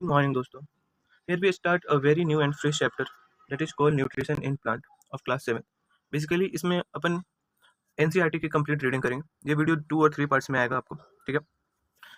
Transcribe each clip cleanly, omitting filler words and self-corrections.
Good morning, दोस्तों. Here we start a very new and fresh chapter that is called Nutrition in Plant of class 7. Basically इसमें अपन NCERT की complete reading करेंगे. ये video 2 और 3 parts में आएगा आपको, ठीक है.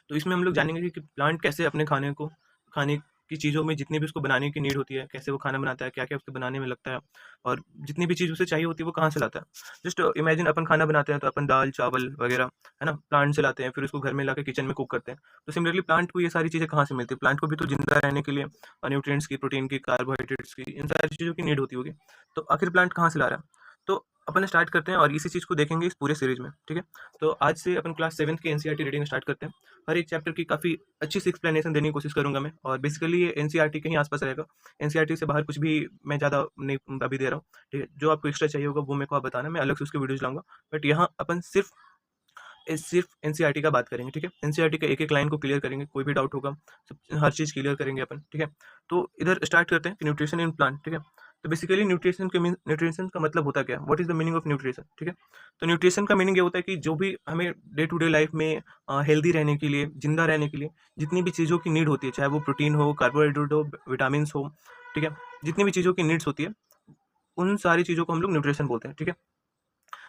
तो इसमें हम लोग जानेंगे कि प्लांट कैसे अपने खाने की चीज़ों में जितनी भी उसको बनाने की नीड होती है, कैसे वो खाना बनाता है, क्या क्या उसके बनाने में लगता है, और जितनी भी चीज़ उसे चाहिए होती है वो कहाँ से लाता है. जस्ट इमेजिन अपन खाना बनाते हैं तो अपन दाल चावल वगैरह, है ना, प्लांट से लाते हैं, फिर उसको घर में लाके किचन में कुक करते हैं. तो सिमिलरली प्लांट को ये सारी चीज़ें कहाँ से मिलती है? प्लांट को भी तो जिंदा रहने के लिए न्यूट्रिएंट्स की, प्रोटीन की, कार्बोहाइड्रेट्स की, इन सारी चीज़ों की नीड होती होगी. तो आखिर प्लांट कहाँ से ला रहा है? तो अपन स्टार्ट करते हैं और इसी चीज़ को देखेंगे इस पूरे सीरीज में, ठीक है. तो आज से अपन क्लास 7 की एनसीईआरटी रीडिंग स्टार्ट करते हैं. हर एक चैप्टर की काफ़ी अच्छी सी एक्सप्लेनेशन देने की कोशिश करूंगा मैं, और बेसिकली ये एनसीईआरटी के ही आसपास रहेगा. एनसीईआरटी से बाहर कुछ भी मैं ज़्यादा नहीं अभी दे रहा हूँ, ठीक है. जो आपको एक्स्ट्रा चाहिए होगा वो मेरे को आप बताना, मैं अलग से उसकी वीडियोज लाऊंगा. बट यहाँ अपन सिर्फ एनसीईआरटी का बात करेंगे, ठीक है. एनसीईआरटी का एक एक लाइन को क्लियर करेंगे, कोई भी डाउट होगा सब हर चीज़ क्लियर करेंगे अपन, ठीक है. तो इधर स्टार्ट करते हैं कि न्यूट्रिशन इन प्लांट, ठीक है. तो बेसिकली न्यूट्रिशन का मतलब होता क्या है? What is the meaning of nutrition, ठीक है. तो न्यूट्रिशन का मीनिंग ये होता है कि जो भी हमें डे टू डे लाइफ में हेल्दी रहने के लिए, जिंदा रहने के लिए जितनी भी चीज़ों की नीड होती है, चाहे वो प्रोटीन हो, कार्बोहाइड्रेट हो, विटामिन हो, ठीक है, जितनी भी चीज़ों की नीड्स होती है उन सारी चीज़ों को हम लोग न्यूट्रिशन बोलते हैं, ठीक है.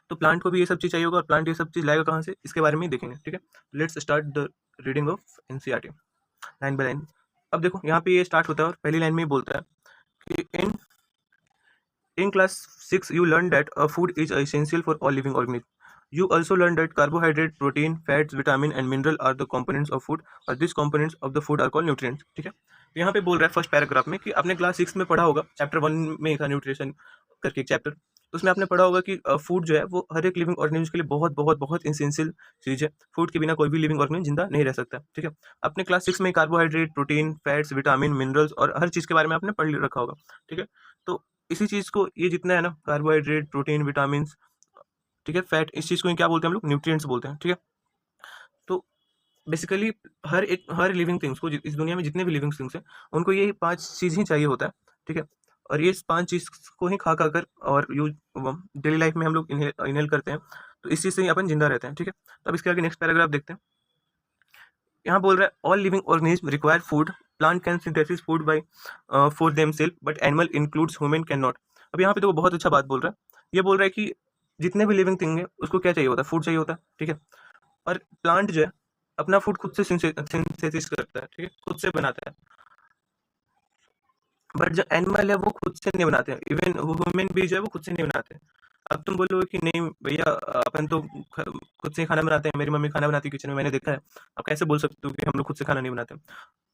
तो प्लांट को भी ये सब चीज़ चाहिए होगा, और प्लांट ये सब चीज़ लाएगा कहाँ से, इसके बारे में ही देखेंगे, ठीक है. Let's start the reading of NCERT line by line. अब देखो यहाँ पे ये स्टार्ट होता है और पहली लाइन में ही बोलता है कि in class 6 you learned that a food is essential for all living organisms. You also learned that carbohydrate, protein, fats, vitamin and mineral are the components of food, or these components of the food are called nutrients, ठीक है. तो यहाँ पे बोल रहा है first paragraph में कि आपने क्लास 6 में पढ़ा होगा, चैप्टर 1 में था न्यूट्रिशन करके एक चैप्टर. तो उसमें आपने पढ़ा होगा कि फूड जो है वो हर एक लिविंग ऑर्गेनिज्म के लिए बहुत बहुत बहुत इसेंशियल चीज़ है. फूड के बिना कोई भी लिविंग ऑर्गेनिज्म जिंदा नहीं रह सकता, ठीक है. आपने क्लास 6 में carbohydrate, protein, fats, vitamin, minerals और हर चीज़ के बारे में आपने पढ़ रखा होगा, ठीक है. तो इसी चीज़ को, ये जितना है ना, कार्बोहाइड्रेट, प्रोटीन, विटामिन, ठीक है, फैट, इस चीज़ को क्या बोलते हैं हम लोग? न्यूट्रिएंट्स बोलते हैं, ठीक है. तो बेसिकली हर लिविंग थिंग्स को, इस दुनिया में जितने भी लिविंग थिंग्स हैं उनको ये 5 चीज़ ही चाहिए होता है, ठीक है. और ये 5 चीज़ को ही खा खा कर और यूज डेली लाइफ में हम लोग इनहेल करते हैं. तो इस चीज़ से ही अपन जिंदा रहते हैं, ठीक है. तो अब इसके आगे नेक्स्ट पैराग्राफ देखते हैं. यहाँ बोल रहा है all living organism require food. Plant can synthesis food by for themself but animal includes human can not. अब यहाँ पे तो वो बहुत अच्छा बात बोल रहा है. ये बोल रहा है कि जितने भी लिविंग थिंग है उसको क्या चाहिए होता है? फूड चाहिए होता है, ठीक है. और प्लांट जो है अपना फूड खुद से सिंथेसिस करता है, ठीक है, खुद से बनाता है. बट जो एनिमल है वो खुद से नहीं बनाते हैं. इवन ह्यूमन भी जो है वो खुद से नहीं बनाते हैं. अब तुम बोलोगे कि नहीं भैया, अपन तो खुद से ही खाना बनाते हैं, मेरी मम्मी खाना बनाती है किचन में, मैंने देखा है. आप कैसे बोल सकते हो कि हम लोग खुद से खाना नहीं बनाते?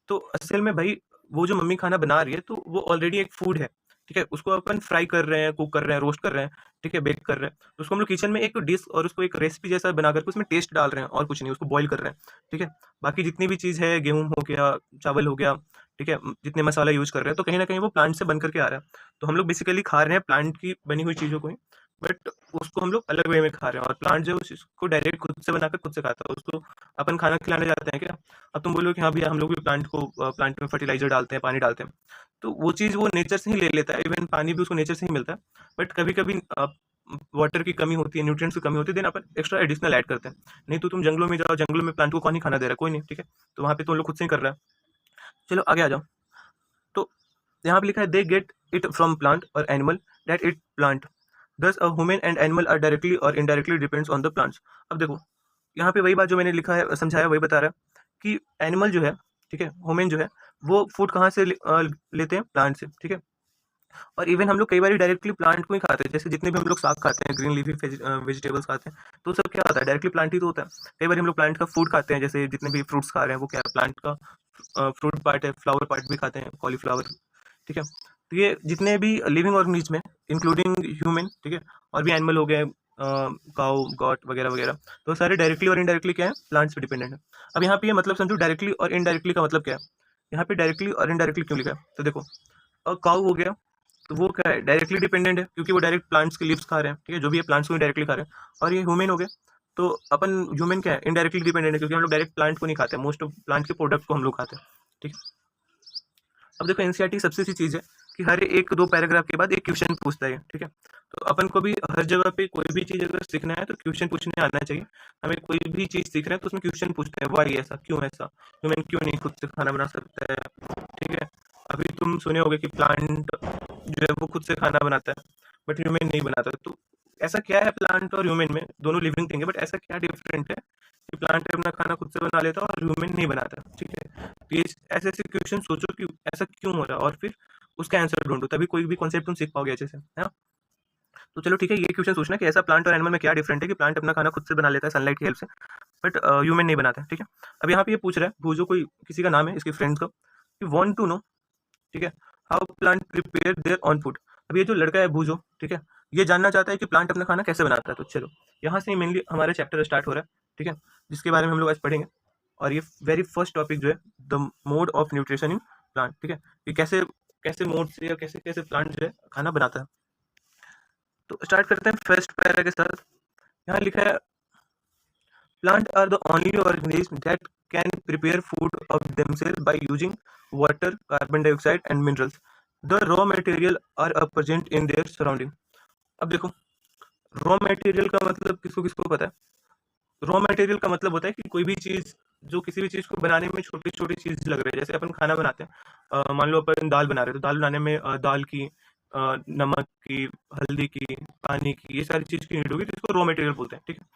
तो असल में भाई, वो जो मम्मी खाना बना रही है तो वो ऑलरेडी एक फूड है, ठीक है. उसको अपन फ्राई कर रहे हैं, कुक कर रहे हैं, रोस्ट कर रहे हैं, ठीक है, बेक कर रहे हैं. तो उसको हम लोग किचन में एक डिश और उसको एक रेसिपी जैसा बना करके उसमें टेस्ट डाल रहे हैं, और कुछ नहीं, उसको बॉईल कर रहे हैं, ठीक है. बाकी जितनी भी चीज़ है, गेहूँ हो गया, चावल हो गया, ठीक है, जितने मसाला यूज कर रहे हैं तो कहीं ना कहीं वो प्लांट से बन करके आ रहा है. तो हम लोग बेसिकली खा रहे हैं प्लांट की बनी हुई चीज़ों को ही, बट उसको हम लोग अलग वे में खा रहे हैं. और प्लांट जो है उसको डायरेक्ट खुद से बनाकर खुद से खाता है. उसको अपन खाना खिलाने जाते हैं क्या? अब तुम बोलोगे कि हाँ भैया, हम लोग भी प्लांट में फर्टिलाइजर डालते हैं, पानी डालते हैं, तो वो चीज़ वो नेचर से ही ले लेता है. इवन पानी भी उसको नेचर से ही मिलता है. बट कभी कभी वाटर की कमी होती है, न्यूट्रिएंट्स की कमी होती है, देन अपन एक्स्ट्रा एडिशनल ऐड करते हैं. नहीं तो तुम जंगलों में जाओ, जंगलों में प्लांट को कौन ही खाना दे रहा है? कोई नहीं, ठीक है. तो वहाँ पे तो लोग खुद से ही कर रहा है. चलो आगे आ जाओ. तो यहाँ पे लिखा है they get it from plant और animal that it plant. Thus a human and animal are directly और indirectly depends on the plants. अब देखो यहाँ पे वही बात जो मैंने लिखा है, समझाया, वही बता रहा है कि एनिमल जो है, ठीक है, ह्यूमन जो है, वो फूड कहाँ से लेते हैं? प्लांट से, ठीक है. और इवन हम लोग कई बार डायरेक्टली प्लांट को ही खाते हैं. जैसे जितने भी हम लोग साग खाते हैं, ग्रीन लीफी वेजिटेबल्स खाते हैं, तो सब क्या होता है? डायरेक्टली प्लांट ही तो होता है. कई बार हम लोग प्लांट का फूड खाते हैं, जैसे जितने भी फ्रूट्स खा रहे हैं वो क्या है? प्लांट का फ्रूट पार्ट है. फ्लावर पार्ट भी खाते हैं, कॉलीफ्लावर, ठीक है. तो ये जितने भी लिविंग ऑर्गेनिज्म है, इंक्लूडिंग ह्यूमन, ठीक है, और भी एनिमल हो गए, काउ, गॉट वगैरह वगैरह, तो सारे डायरेक्टली और इनडायरेक्टली क्या है? प्लांट्स पे डिपेंडेंट है. अब यहाँ पे ये मतलब समझो, डायरेक्टली और इनडायरेक्टली का मतलब क्या है. यहाँ पे डायरेक्टली और इनडायरेक्टली क्यों लिखा है? तो देखो, काउ हो गया, तो वो क्या है? डायरेक्टली डिपेंडेंट है, क्योंकि वो डायरेक्ट प्लांट्स के लीव्स खा रहे हैं, ठीक है, जो भी है प्लांट्स को डायरेक्टली खा रहे हैं. और ये ह्यूमन हो गए, तो अपन ह्यूमन क्या है? इनडायरेक्टली डिपेंडेंट है, क्योंकि हम लोग डायरेक्ट प्लांट को नहीं खाते, मोस्ट ऑफ प्लांट के प्रोडक्ट को हम लोग खाते हैं, ठीक है. अब देखो एनसीईआरटी सबसे अच्छी चीज़ है कि हर एक दो पैराग्राफ के बाद एक क्वेश्चन पूछता है, ठीक है. तो अपन को भी हर जगह पे कोई भी चीज़ अगर सीखना है तो क्वेश्चन पूछने आना चाहिए. हमें कोई भी चीज़ सीख रहे हैं तो उसमें क्वेश्चन पूछते हैं, वाई ऐसा, क्यों ऐसा, ह्यूमन क्यों नहीं खुद से खाना बना सकता है, हम सुने होंगे कि प्लांट जो है वो खुद से खाना बनाता है बट ह्यूमन नहीं बनाता। तो ऐसा क्या है प्लांट और ह्यूमन में? दोनों लिविंग थिंग है बट ऐसा क्या डिफरेंट है कि प्लांट अपना खाना खुद से बना लेता है और ह्यूमन नहीं बनाता? ठीक है, तो ये ऐसे ऐसे क्वेश्चन सोचो कि ऐसा क्यों हो रहा है और फिर उसका आंसर ढूंढो, तभी कोई भी कॉन्सेप्ट तुम सीख पाओगे अच्छे से, है ना? तो चलो ठीक है, ये क्वेश्चन सोचना कि ऐसा प्लांट और एनिमल में क्या डिफरेंट है कि प्लांट अपना खाना खुद से बना लेता है सनलाइट की हेल्प से बट ह्यूमन नहीं बनाता है। ठीक है, अब यहाँ पे ये पूछ रहा है भूजो, कोई किसी का नाम है इसके फ्रेंड्स का, कि वांट टू नो, ठीक है, how plant prepare their on food. अब ये जो लड़का है भूजो, ठीक है, ये जानना चाहता है कि प्लांट अपना खाना कैसे बनाता है। तो चलो यहाँ से मेनली हमारा चैप्टर स्टार्ट हो रहा है, ठीक है, जिसके बारे में हम लोग आज पढ़ेंगे। और ये वेरी फर्स्ट टॉपिक जो है the mode of nutrition in plant, ठीक है, कि कैसे कैसे मोड से या कैसे कैसे प्लांट जो है खाना बनाता है। तो स्टार्ट करते हैं फर्स्ट पैरा के साथ। यहाँ लिखा है plant are the only organism that can prepare food of themselves by using water, carbon dioxide and minerals. The raw material are present in their surrounding. अब देखो, रॉ मटेरियल का मतलब किसको किसको पता है? रॉ मटेरियल का मतलब होता है कि कोई भी चीज, जो किसी भी चीज को बनाने में छोटी छोटी चीज लग रही है। जैसे अपन खाना बनाते हैं, मान लो अपन दाल बना रहे हैं, तो दाल बनाने में दाल की, नमक की, हल्दी की, पानी की, ये सारी चीज की नीड होगी, तो इसको रॉ मटेरियल बोलते हैं। ठीक है,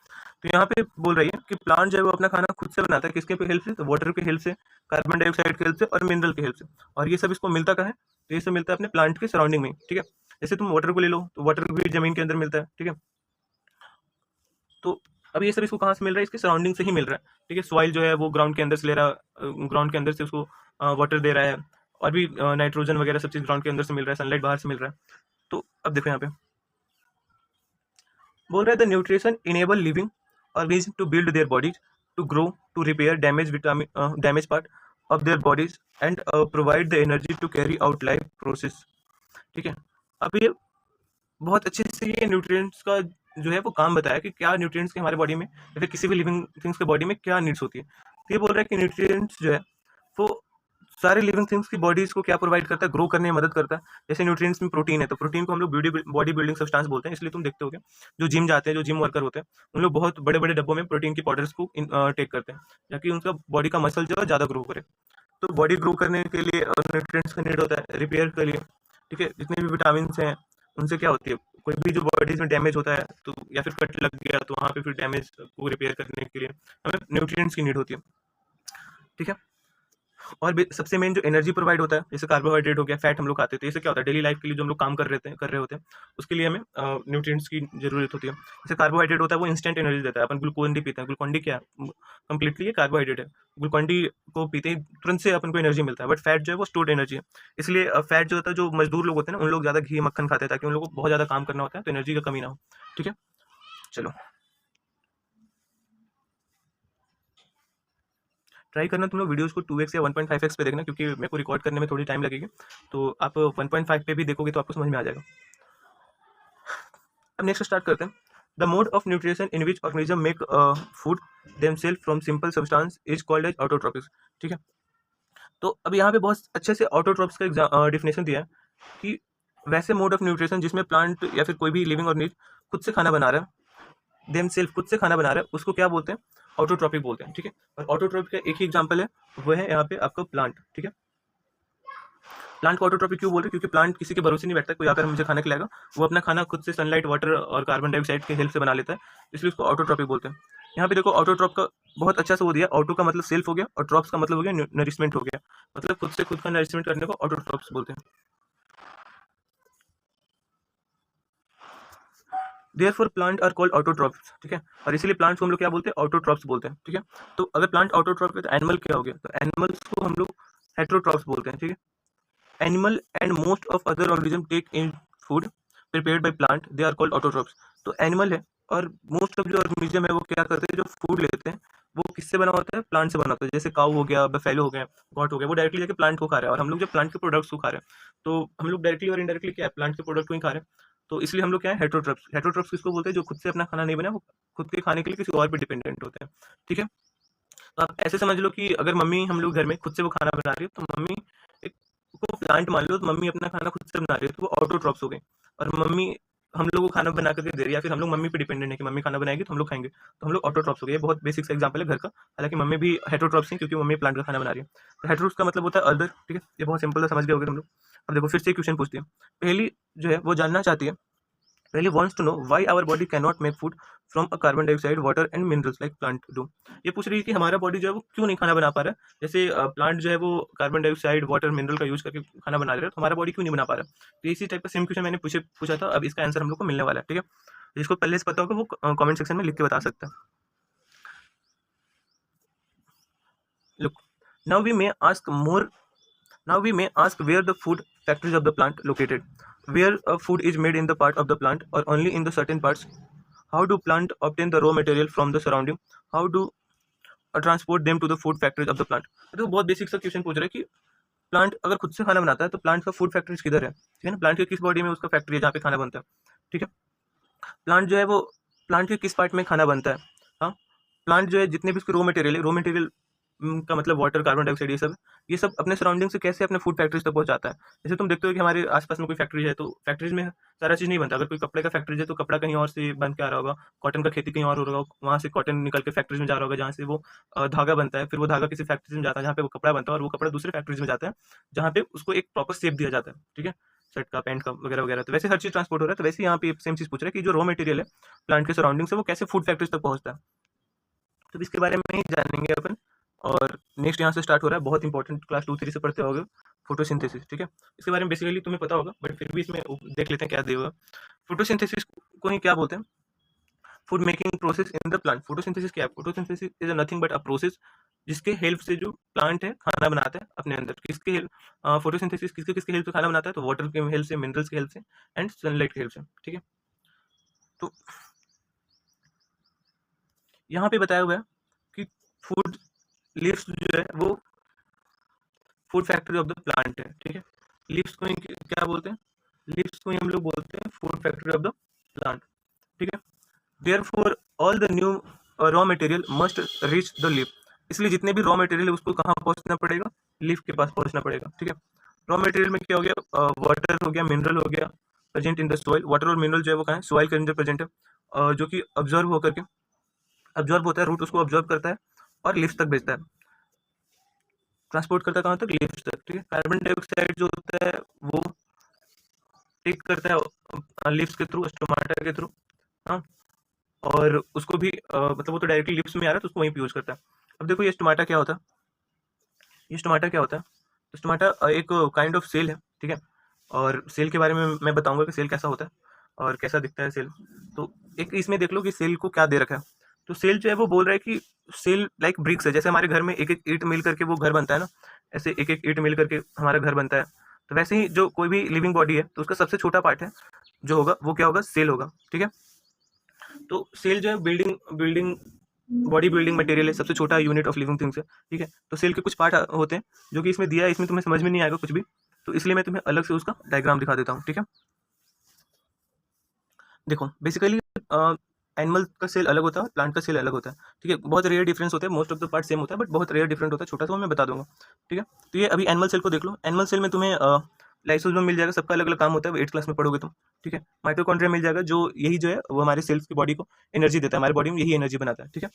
तो यहाँ पे बोल रही है कि प्लांट जो है वो अपना खाना खुद से बनाता है, किसके हेल्प से? तो वाटर के हेल्प से, कार्बन डाइऑक्साइड के हेल्प से और मिनरल के हेल्प से। और ये सब इसको मिलता कहाँ है? तो ये सब मिलता है अपने प्लांट के सराउंडिंग में। ठीक है, जैसे तुम वाटर को ले लो, तो वाटर भी जमीन के अंदर मिलता है। ठीक है, तो अब ये सब इसको कहाँ से मिल रहा है? इसके सराउंडिंग से ही मिल रहा है। ठीक है, सॉइल जो है वो ग्राउंड के अंदर से ले रहा है, ग्राउंड के अंदर से उसको वाटर दे रहा है, और भी नाइट्रोजन वगैरह सब चीज ग्राउंड के अंदर से मिल रहा है, सनलाइट बाहर से मिल रहा है। तो अब देखो यहाँ पे बोल रहा है the nutrition enable living organism to build their bodies, to grow, to repair damage vitamin damage part of their bodies and provide the energy to carry out life process. ठीक है, अब ये बहुत अच्छे से ये न्यूट्रिएंट्स का जो है वो काम बताया कि क्या न्यूट्रिएंट्स के हमारे बॉडी में या फिर किसी भी लिविंग थिंग्स के बॉडी में क्या नीड्स होती है। तो ये बोल रहा है कि न्यूट्रिएंट्स जो है वो सारे लिविंग थिंग्स की बॉडीज को क्या प्रोवाइड करता है? ग्रो करने में मदद करता है। जैसे न्यूट्रिएंट्स में प्रोटीन है, तो प्रोटीन को हम लोग बॉडी बिल्डिंग सब्सटेंस बोलते हैं। इसलिए तुम देखते होगे जो जिम जाते हैं, जो जिम वर्कर होते हैं, उन लोग बहुत बड़े बड़े डब्बों में प्रोटीन की पाउडर्स को टेक करते हैं, ताकि उनका बॉडी का मसल जो है ज़्यादा ग्रो करे। तो बॉडी ग्रो करने के लिए न्यूट्रिएंट्स का नीड होता है, रिपेयर के लिए। ठीक है, जितने भी विटामिन हैं उनसे क्या होती है, कोई भी जो बॉडीज में डैमेज होता है तो या फिर कट लग गया तो वहाँ पे फिर डैमेज को रिपेयर करने के लिए हमें न्यूट्रिएंट्स की नीड होती है। ठीक है, और भी सबसे मेन जो एनर्जी प्रोवाइड होता है, जैसे कार्बोहाइड्रेट हो गया, फैट हम लोग खाते हैं, तो इससे क्या होता है डेली लाइफ के लिए जो हम लोग काम कर रहे होते हैं उसके लिए हमें न्यूट्रिएंट्स की जरूरत होती है। जैसे कार्बोहाइड्रेट होता है वो इंस्टेंट एनर्जी देता है। अपन ग्लूकोन डी पीते हैं, ग्लूकोन डी क्या है? कंप्लीटली ये कार्बोहाइड्रेट है। ग्लूकोन डी को पीते ही तुरंत से अपन को एनर्जी मिलता है, बट फैट जो है वो स्टोर्ड एनर्जी है। इसलिए फैट जो होता है, जो मजदूर लोग होते हैं ना, उन लोग ज़्यादा घी मक्खन खाते हैं ताकि उन लोग को बहुत ज़्यादा काम करना होता है, तो एनर्जी का कमी ना हो। ठीक है, चलो ट्राई करना तुम लोग वीडियोस को 2x या 1.5x पे देखना, क्योंकि मेरे को रिकॉर्ड करने में थोड़ी टाइम लगेगी। तो आप 1.5 पे भी देखोगे तो आपको समझ में आ जाएगा। अब नेक्स्ट स्टार्ट करते हैं। The mode of nutrition in which organism make food themself from simple substance is called as autotrophics. ठीक है, तो अब यहाँ पे बहुत अच्छे से ऑटोट्रॉप्स का डिफिनेशन दिया है कि वैसे मोड ऑफ न्यूट्रिशन जिसमें प्लांट या फिर कोई भी लिविंग ऑर्गेनिज्म खुद से खाना बना रहा है, देमसेल्फ खुद से खाना बना रहा है, उसको क्या बोलते हैं? ऑटोट्रॉपिक बोलते हैं। ठीक है, और ऑटोट्रॉपिक का एक ही एग्जांपल है, वो है यहाँ पे आपका प्लांट। ठीक है, प्लांट को ऑटोट्रॉपिक क्यों बोल रहे हैं? क्योंकि प्लांट किसी के भरोसे नहीं बैठता, कोई आकर मुझे खाना खिलाएगा। वो अपना खाना खुद से सनलाइट, वाटर और कार्बन डाइऑक्साइड के हेल्प से बना लेता है, इसलिए उसको ऑटोट्रॉपिक बोलते हैं। यहाँ पे देखो ऑटोट्रॉप का बहुत अच्छा से वो दिया। ऑटो का मतलब सेल्फ हो गया और ट्रॉप्स का मतलब हो गया नरिशमेंट हो गया, मतलब खुद से खुद का नरिशमेंट करने को ऑटोट्रॉप्स बोलते हैं। Therefore plant are called autotrophs. ठीक है, और इसीलिए प्लांट्स को हम लोग क्या बोलते हैं? ऑटोट्रॉप्स बोलते हैं। ठीक है, तो अगर प्लांट ऑटोट्रॉप है तो एनिमल क्या हो गया? तो एनिमल्स को हम लोग हेटेरोट्रॉप्स बोलते हैं। ठीक है, animal and most of other organism take in food prepared by plant, they are called autotrophs. तो एनिमल है और मोस्ट ऑफ जो ऑर्गेनिज्म है वो क्या करते हैं? जो फूड लेते हैं वो किससे बना होता है? प्लांट से बना होता है। जैसे काऊ हो गया, बफेलो हो गया, गॉट हो गया, वो डायरेक्टली जाके प्लांट को खा रहा है, और हम लोग जब प्लांट के प्रोडक्ट्स को खा रहे हैं तो हम लोग डायरेक्टली और इनडायरेक्टली क्या है? प्लांट के प्रोडक्ट को ही खा रहे हैं। तो इसलिए हम लोग क्या है? हेटेरोट्रॉप्स। हेटेरोट्रॉप्स किसको बोलते हैं? जो खुद से अपना खाना नहीं बना, वो खुद के खाने के लिए किसी और पे डिपेंडेंट होते हैं। ठीक है, तो आप ऐसे समझ लो कि अगर मम्मी हम लोग घर में खुद से वो खाना बना रही है, तो मम्मी एक को प्लांट मान लो, तो मम्मी अपना खाना खुद से बना रही है, तो वो ऑटोट्रॉप्स हो गए। और मम्मी हम लोग को खाना बना करके दे रही है, या फिर हम लोग मम्मी पे डिपेंडेंट है कि मम्मी खाना बनाएगी तो हम लोग खाएंगे, तो हम लोग ऑटोट्रॉप्स हो गए। ये बहुत बेसिक सा एग्जांपल है घर का। हालांकि मम्मी भी हेटरोट्रॉप्स हैं क्योंकि मम्मी प्लांट का खाना बना रही है। तो हेटरोट्स का मतलब होता है अदर, ठीक है, ये बहुत सिंपल सा समझ गए होगे तुम लोग। अब देखो फिर से क्वेश्चन पूछती है। पहली जो है वो जानना चाहती है, पहले wants to know why our body cannot make food from a carbon dioxide, water and minerals like plant do। ये पूछ रही है कि हमारा बॉडी जो है वो क्यों नहीं खाना बना पा रहा है। जैसे प्लांट जो है वो कार्बन डाइऑक्साइड, वाटर, मिनरल का यूज करके खाना बना रहा है, तो हमारा बॉडी क्यों नहीं बना पा रहा है। तो इसी टाइप का सेम क्वेश्चन मैंने पूछा था। अब इसका आंसर हम लोग को मिलने वाला है, ठीक है। जिसको पहले से पता होगा वो कमेंट सेक्शन में लिख के बता सकता है। Look, now we may ask more now we may ask where the food factories of the plant located, where food is made in the part of the plant or only in the certain parts, how do plant obtain the raw material from the surrounding, how do transport them to the food factories of the plant। तो बहुत basic सा question पूछ रहा है कि plant अगर खुद से खाना बनाता है तो प्लांट का फूड फैक्ट्रीज किधर है, ठीक है ना। प्लांट के किस बॉडी में उसका फैक्ट्री है जहाँ पे खाना बनता है, ठीक है। प्लांट जो है वो प्लांट के किस पार्ट में खाना बनता है। हाँ, प्लांट जो है जितने भी उसके रॉ मटेरियल है, रॉ मटेरियल का मतलब वाटर, कार्बन डाइऑक्साइड, ये सब अपने सराउंडिंग से कैसे अपने फूड फैक्ट्रीज तक पहुंचाता है। जैसे तुम देखते हो कि हमारे आसपास में कोई फैक्ट्री है तो फैक्ट्रीज में सारा चीज़ नहीं बनता। अगर कोई कपड़े का फैक्ट्री है तो कपड़ा कहीं और से बन के आ रहा होगा, कॉटन का खेती कहीं और हो रहा होगा, वहाँ से कॉटन निकल के फैक्ट्रीज में जा रहा होगा जहाँ से वो धागा बनता है। फिर वो धागा किसी फैक्ट्रीज में जाता है जहाँ पे वो कपड़ा बनता है, और वो कपड़ा दूसरे फैक्ट्रीज में जाता है जहाँ पे उसको एक प्रॉपर शेप दिया जाता है, ठीक है, शर्ट का, पैंट का वगैरह वगैरह। तो वैसे हर चीज़ ट्रांसपोर्ट हो रहा है। तो वैसे यहाँ पे सेम चीज़ पूछ रहा है कि जो रॉ मटेरियल है प्लांट के सराउंडिंग से वो कैसे फूड फैक्ट्रीज तक पहुँचता है। तो इसके बारे में ही जानेंगे अपन। और नेक्स्ट यहाँ से स्टार्ट हो रहा है, बहुत इंपॉर्टेंट, क्लास 2-3 से पढ़ते होगे, फोटोसिंथेसिस, ठीक है। इसके बारे में बेसिकली तुम्हें पता होगा बट फिर भी इसमें देख लेते हैं क्या दिया होगा। फोटोसिंथेसिस को ही क्या बोलते हैं, food making process in the plant. Photosynthesis क्या है, photosynthesis is nothing but a process जिसके हेल्प से जो प्लांट है खाना बनाता है अपने अंदर। किसके हेल्प, फोटोसिंथेसिस किसके किसके हेल्प से खाना बनाता है, तो वाटर के हेल्प से, मिनरल्स की हेल्प से एंड सनलाइट की हेल्प से, ठीक है। तो यहाँ पे बताया हुआ है कि फूड लीव्स जो है वो food factory of the plant है, ठीक है। लीव्स को ही क्या बोलते हैं, लीव्स को ही हम लोग बोलते हैं food factory of the plant, ठीक है। Therefore all the new raw material must reach the leaf. इसलिए जितने भी रॉ मटेरियल है उसको कहाँ पहुंचना पड़ेगा, लीफ के पास पहुंचना पड़ेगा, ठीक है। रॉ मटेरियल में क्या हो गया, वाटर हो गया, मिनरल हो गया present in the soil. Water और मिनरल जो है वो कहाँ है, सॉइल के अंदर प्रेजेंट है, जो कि ऑब्जर्व होकर के ऑब्जर्व होता है, रूट उसको ऑब्जर्व करता है और लीव्स तक भेजता है, ट्रांसपोर्ट करता है कहाँ तक, लीव्स तक, ठीक है। कार्बन डाइऑक्साइड जो होता है वो टेक करता है लीव्स के थ्रू, स्टोमाटा के थ्रू, हाँ, और उसको भी मतलब वो तो डायरेक्टली लिप्स में आ रहा है तो उसको वहीं पे यूज करता है। अब देखो ये स्टोमाटा क्या होता है, ये स्टोमाटा क्या होता है, तो स्टोमाटा एक काइंड ऑफ सेल है, ठीक है। और सेल के बारे में मैं बताऊंगा कि सेल कैसा होता है और कैसा दिखता है सेल। तो एक इसमें देख लो कि सेल को क्या दे रखा है। तो सेल जो है वो बोल रहा है कि सेल लाइक ब्रिक्स है। जैसे हमारे घर में एक एक ईंट मिल करके वो घर बनता है ना, ऐसे एक एक ईंट मिल करके हमारा घर बनता है। तो वैसे ही जो कोई भी लिविंग बॉडी है तो उसका सबसे छोटा पार्ट है जो होगा वो क्या होगा, सेल होगा, ठीक है। तो सेल जो है building building body building material है, सबसे छोटा यूनिट ऑफ लिविंग थिंग्स है, ठीक है। तो सेल के कुछ पार्ट होते हैं जो कि इसमें दिया है, इसमें तुम्हें समझ में नहीं आएगा कुछ भी, तो इसलिए मैं तुम्हें अलग से उसका डायग्राम दिखा देता हूँ, ठीक है। देखो बेसिकली एनिमल का सेल अलग होता है, प्लांट का सेल अलग होता है, ठीक है। बहुत रेयर डिफरेंस होते हैं, most of the part same होता है बट बहुत रेयर डिफरेंट होता है, छोटा सा वो मैं बता दूंगा, ठीक है। तो ये अभी एनिमल सेल को देख लो। एनिमल सेल में तुम्हें लाइसोसोम मिल जाएगा, सबका अलग अलग काम होता है, वो 8th क्लास में पढ़ोगे तुम, ठीक है। माइटोकॉन्ड्रिया मिल जाएगा, जो यही जो है वो हमारे सेल्स की बॉडी को एनर्जी देता है, हमारे बॉडी में यही एनर्जी बनाता है, ठीक है।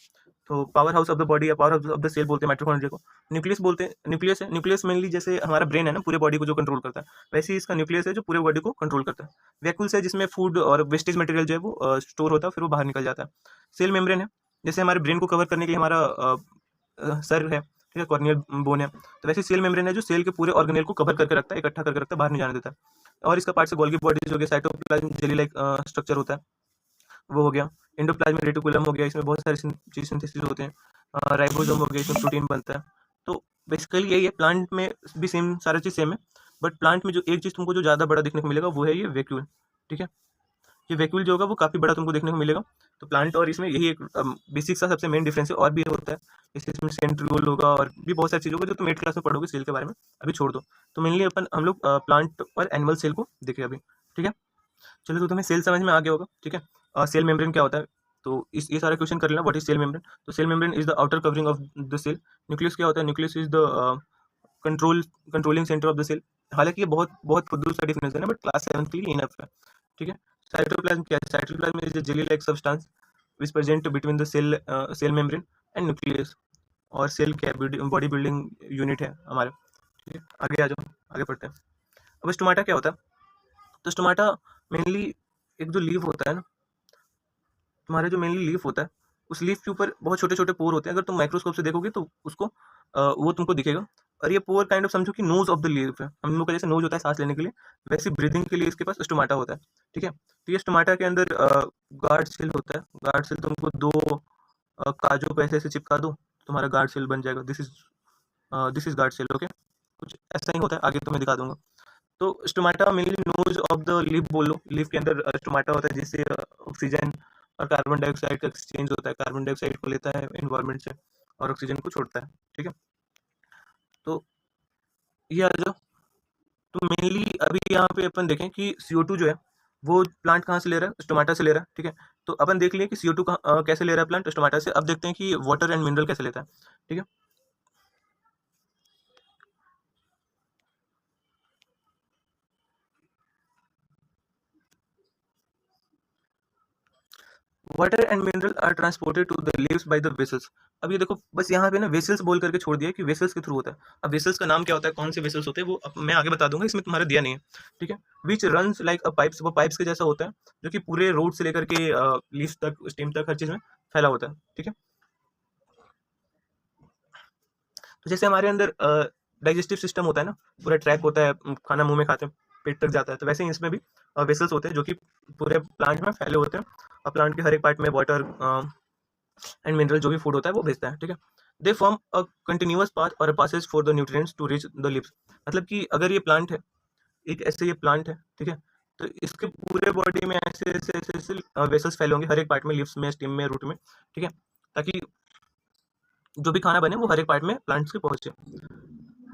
तो power house of the body या power house of the cell बोलते हैं माइटोकॉन्ड्रिया को। न्यूक्लियस बोलते हैं, न्यूक्लियस है, न्यूक्लियस मेनली जैसे हमारा ब्रेन है ना, पूरे बॉडी को जो कंट्रोल करता है, वैसे ही इसका न्यूक्लियस है जो पूरे बॉडी को कंट्रोल करता है। वैक्यूल्स है जिसमें फूड और वेस्टेज मटेरियल जो है वो स्टोर होता है, फिर वो बाहर निकल जाता है। सेल मेम्ब्रेन है, जैसे हमारे ब्रेन को कवर करने के लिए हमारा सर है, ठीक है, कॉर्नियल बोन है, तो वैसे सेल मेम्ब्रेन है जो सेल के पूरे ऑर्गेनेल को कवर करके रखता है, इकट्ठा करके रखता है, बाहर नहीं जाने देता है। और इसका पार्ट से गोल्गी बॉडीज हो गया, साइटोप्लाज्म जेली लाइक स्ट्रक्चर होता है, वो हो गया। एंडोप्लाज्म रेटिकुलम हो गया, इसमें बहुत सारे चीज सिंथेसिस होते हैं। राइबोसोम हो गया, इसमें प्रोटीन बनता है। तो बेसिकली यही है, प्लांट में भी सेम, सारा चीज सेम है, बट प्लांट में जो एक चीज तुमको जो ज्यादा बड़ा देखने को मिलेगा वो है ये वैक्यूल, ठीक है। ये वैक्यूल जो होगा वो काफी बड़ा तुमको देखने को मिलेगा। तो प्लांट और इसमें यही एक बेसिक सा सबसे मेन डिफरेंस है, और भी होता है, जैसे इसमें सेंट्रियोल होगा और भी बहुत सारी चीज़ होगा जो तुम 8th क्लास में पढ़ोगे सेल के बारे में, अभी छोड़ दो। तो मेनली हम लोग प्लांट और एनिमल सेल को देखें अभी, ठीक है। चलो तो तुम्हें सेल समझ में आ गया होगा, ठीक है। सेल मेम्ब्रेन क्या होता है, तो इस ये सारा क्वेश्चन कर लेना, व्हाट इज सेल मेम्ब्रेन। तो cell membrane is the outer covering of the cell. Nucleus क्या होता है, nucleus is the controlling centre of the cell. हालांकि ये बहुत बहुत फुद्दू सा डिफिनेशन है बट क्लास 7 के लिए इनफ है, ठीक है। साइटोप्लाज्म क्या है? Cytoplasm is a jelly like substance which present between the cell membrane and nucleus। और सेल क्या है? बॉडी बिल्डिंग यूनिट है हमारा। ठीक है, आगे आ जाओ, आगे पढ़ते हैं। अब स्टोमाटा क्या होता है? तो स्टोमाटा मेनली एक जो लीफ होता है ना, तुम्हारा जो मेनली लीफ होता है, उस लीफ के ऊपर बहुत छोटे छोटे पोर होते हैं। अगर तुम माइक्रोस्कोप से देखोगे तो उसको वो तुमको दिखेगा। और ये पोर काइंड ऑफ समझो कि नोज ऑफ द लीफ है। हम लोग का जैसे नोज होता है सांस लेने के लिए, वैसे ब्रीदिंग के लिए इसके पास स्टोमाटा होता है। ठीक है, तो ये स्टोमाटा के अंदर गार्ड सेल होता है। गार्ड सेल तुमको दो काजू को ऐसे ऐसे चिपका दो, तुम्हारा गार्ड सेल बन जाएगा। This is guard cell. Okay, कुछ ऐसा ही होता है, आगे तुम्हें दिखा दूंगा। तो stomata mainly nose of the leaf बोलो। लीफ के अंदर स्टोमाटा होता है, जिससे ऑक्सीजन और कार्बन डाइऑक्साइड का एक्सचेंज होता है। कार्बन डाइऑक्साइड को लेता है एनवायरनमेंट से और ऑक्सीजन को छोड़ता है। ठीक है, तो ये आ जाओ। तो मेनली अभी यहाँ पे अपन देखें कि CO2 जो है वो प्लांट कहाँ से ले रहा है? स्टोमाटा से ले रहा है। ठीक है, तो अपन देख लिए कि CO2 कैसे ले रहा है प्लांट? स्टोमाटा से। अब देखते हैं कि वाटर एंड मिनरल कैसे लेता है। ठीक है, water and mineral are transported to the leaves by the vessels. अब ये देखो, बस यहाँ पे ना वेसल्स बोल करके छोड़ दिया कि वेसल्स के थ्रू होता है। अब वेसल्स का नाम क्या होता है, कौन से वेसल्स होते हैं, वो मैं आगे बता दूंगा, इसमें तुम्हारा दिया नहीं है। ठीक है, विच रन्स लाइक अ पाइप्स, वो पाइप्स के जैसा होता है, जो कि पूरे रूट से लेकर के लीव्स तक, स्टेम तक, हर चीज में फैला होता है। ठीक है, तो जैसे हमारे अंदर डाइजेस्टिव सिस्टम होता है ना, पूरा ट्रैक होता है, खाना मुंह में खाते हैं पेट तक जाता है, तो वैसे ही इसमें भी वेसल्स होते हैं जो कि पूरे प्लांट में फैले होते हैं। और प्लांट के हर एक पार्ट में वाटर एंड मिनरल जो भी फूड होता है वो भेजता है। ठीक है, they form a continuous path और a passage for the nutrients to reach the lips. मतलब कि अगर ये प्लांट है, एक ऐसे ये प्लांट है, ठीक है, तो इसके पूरे बॉडी में ऐसे ऐसे ऐसे ऐसे वेसल्स फैले होंगे, हर एक पार्ट में, लिप्स में, स्टेम में, रूट में। ठीक है, ताकि जो भी खाना बने वो हर एक पार्ट में प्लांट्स के पहुंचे।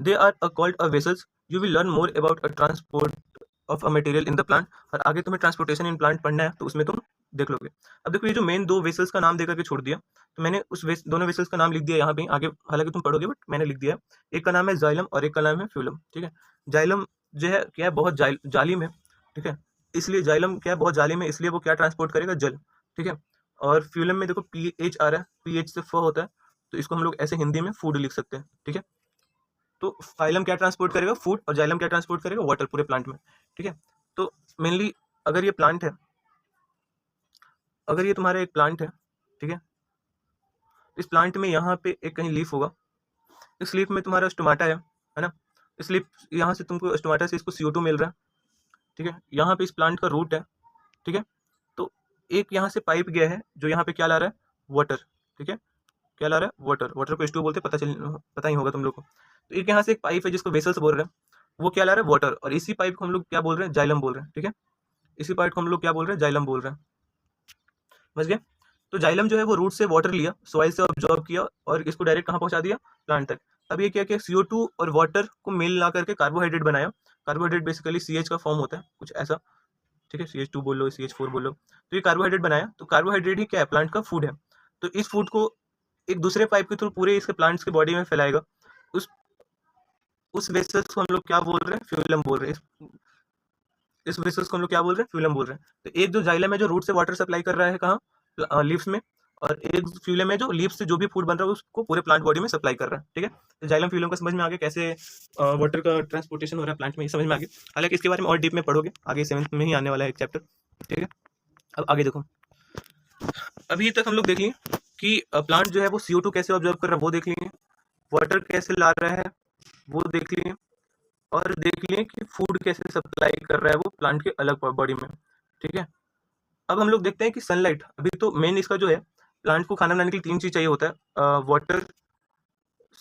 They are called a vessels. You will learn more about a transport of a material in the plant. और आगे तुम्हें ट्रांसपोर्टेशन इन प्लांट पढ़ना है, तो उसमें तुम देख लोगे। अब देखो, ये जो मेन दो वेसल्स का नाम देकर के छोड़ दिया, तो मैंने उस दोनों वेसल्स का नाम लिख दिया यहाँ पे आगे, हालांकि तुम पढ़ोगे बट मैंने लिख दिया। एक का नाम है जाइलम और एक का नाम है फ्यूलम। ठीक है, जाइलम जो है क्या है, बहुत जालिम है। ठीक है, इसलिए जाइलम क्या है, बहुत जालिम है, इसलिए वो क्या ट्रांसपोर्ट करेगा? जल। ठीक है, और फ्यूलम में देखो PH आ रहा है, PH से फ होता है, तो इसको हम लोग ऐसे हिंदी में फूड लिख सकते हैं। ठीक है, तो फाइलम क्या ट्रांसपोर्ट करेगा? फूड। और जाइलम क्या ट्रांसपोर्ट करेगा? वाटर, पूरे प्लांट में। ठीक है, तो मेनली अगर ये प्लांट है, अगर ये तुम्हारा एक प्लांट है, ठीक है, इस प्लांट में यहाँ पे एक कहीं लीफ होगा, इस लीफ में तुम्हारा स्टोमाटा है ना, इस लीफ, यहाँ से तुमको स्टोमाटा से इसको CO2 मिल रहा है। ठीक है, यहाँ पे इस प्लांट का रूट है। ठीक है, तो एक यहाँ से पाइप गया है जो यहाँ पे क्या ला रहा है? वाटर। ठीक है, क्या ला रहा है? वाटर। वाटर को H2 बोलते हैं, पता ही होगा तुम लोग को। तो एक यहाँ से एक पाइप है जिसको वेसल्स बोल रहे हैं, वो क्या ला रहा है? वाटर। और इसी पाइप को हम लोग क्या बोल रहे हैं? जाइलम बोल रहे हैं। ठीक है, इसी पार्ट को हम लोग क्या बोल रहे हैं? जाइलम बोल रहे हैं। समझ गए? तो जाइलम जो है वो रूट से वाटर लिया, सॉइल से ऑब्जॉर्व किया और इसको डायरेक्ट कहाँ पहुंचा दिया? प्लांट तक। अब ये क्या किया? CO2 और वाटर को मेल ला करके कार्बोहाइड्रेट बनाया। कार्बोहाइड्रेट बेसिकली CH का फॉर्म होता है, कुछ ऐसा। ठीक है, CH2 बोल लो, CH4 बोल लो, तो ये कार्बोहाइड्रेट बनाया। तो कार्बोहाइड्रेट ही क्या है? प्लांट का फूड है। तो इस फूड को एक दूसरे पाइप के थ्रू पूरे इसके प्लांट्स के बॉडी में फैलाएगा। उस उस वेसल्स को हम लोग क्या बोल रहे हैं? फ्यूलम बोल रहे हैं। इस वेसल्स को हम लोग क्या बोल रहे हैं? फ्यूलम बोल रहे हैं। तो एक जो जाइलम है जो रूट से वाटर सप्लाई कर रहा है कहाँ? लीव्स में। और एक फ्यूलम है जो लीव्स से जो भी फूड बन रहा है उसको पूरे प्लांट बॉडी में सप्लाई कर रहा है। ठीक है, तो जाइलम फ्यूलम का समझ में आ गया कैसे वाटर का ट्रांसपोर्टेशन हो रहा है प्लांट में, ये समझ में आ गया। हालांकि इसके बारे में और डीप में पढ़ोगे आगे, 7th में ही आने वाला है एक चैप्टर। ठीक है, अब आगे देखो। अभी तक हम लोग देख लिए कि प्लांट जो है वो CO2 कैसे ऑब्जर्व कर रहा है, वो देख लिए। वाटर कैसे ला रहा है वो देख लिए। और देख लिए कि फूड कैसे सप्लाई कर रहा है वो प्लांट के अलग बॉडी में। ठीक है, अब हम लोग देखते हैं कि सनलाइट, अभी तो मेन इसका जो है, प्लांट को खाना बनाने के लिए 3 चीज चाहिए होता है, वाटर,